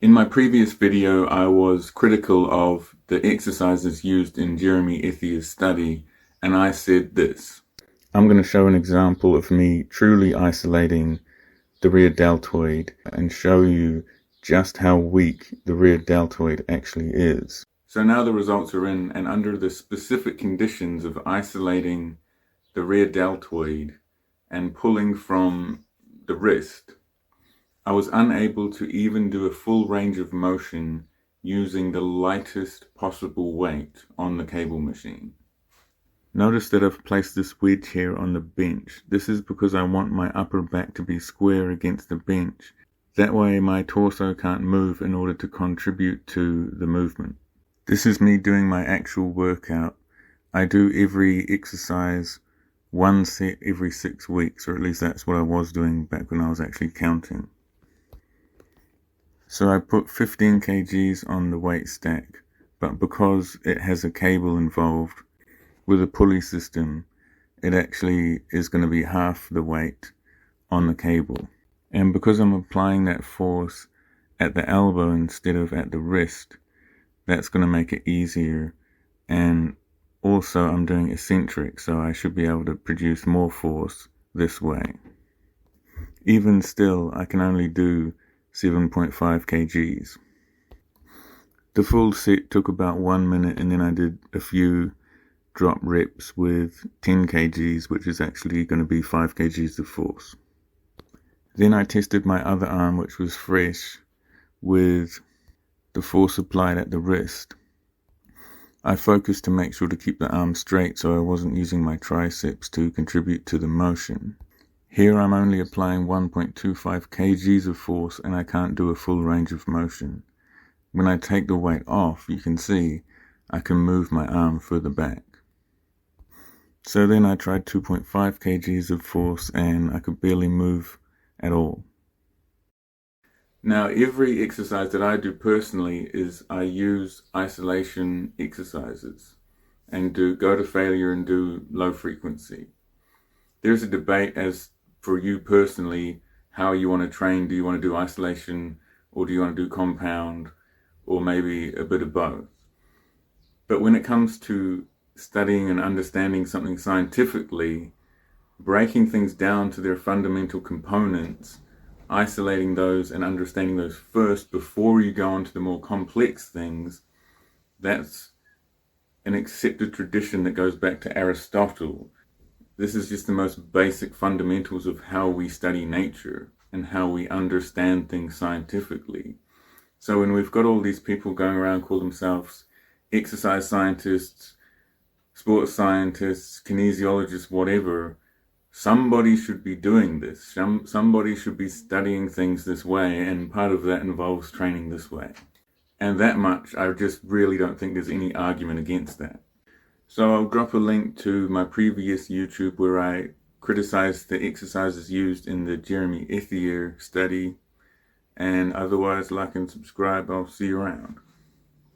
In my previous video, I was critical of the exercises used in Jeremy Ithier's study, and I said this. I'm going to show an example of me truly isolating the rear deltoid and show you just how weak the rear deltoid actually is. So now the results are in, and under the specific conditions of isolating the rear deltoid and pulling from the wrist, I was unable to even do a full range of motion using the lightest possible weight on the cable machine. Notice that I've placed this wedge here on the bench. This is because I want my upper back to be square against the bench. That way my torso can't move in order to contribute to the movement. This is me doing my actual workout. I do every exercise one set every 6 weeks, or at least that's what I was doing back when I was actually counting. So I put 15 kgs on the weight stack, but because it has a cable involved with a pulley system, it actually is going to be half the weight on the cable. And because I'm applying that force at the elbow instead of at the wrist, that's going to make it easier. And also I'm doing eccentric, so I should be able to produce more force this way. Even still, I can only do 7.5 kgs. The full set took about 1 minute, and then I did a few drop reps with 10 kgs, which is actually going to be 5 kgs of force. Then I tested my other arm, which was fresh, with the force applied at the wrist. I focused to make sure to keep the arm straight so I wasn't using my triceps to contribute to the motion. Here I'm only applying 1.25 kgs of force and I can't do a full range of motion. When I take the weight off, you can see I can move my arm further back. So then I tried 2.5 kgs of force and I could barely move at all. Now every exercise that I do personally is I use isolation exercises and go to failure and do low frequency. There's a debate as for you personally, how you want to train. Do you want to do isolation, or do you want to do compound, or maybe a bit of both? But when it comes to studying and understanding something scientifically, breaking things down to their fundamental components, isolating those and understanding those first before you go on to the more complex things, that's an accepted tradition that goes back to Aristotle. This is just the most basic fundamentals of how we study nature and how we understand things scientifically. So when we've got all these people going around call themselves exercise scientists, sports scientists, kinesiologists, whatever, somebody should be doing this. Somebody should be studying things this way, and part of that involves training this way. And that much, I just really don't think there's any argument against that. So I'll drop a link to my previous YouTube where I criticized the exercises used in the Jeremy Ithier study. And otherwise, like and subscribe. I'll see you around.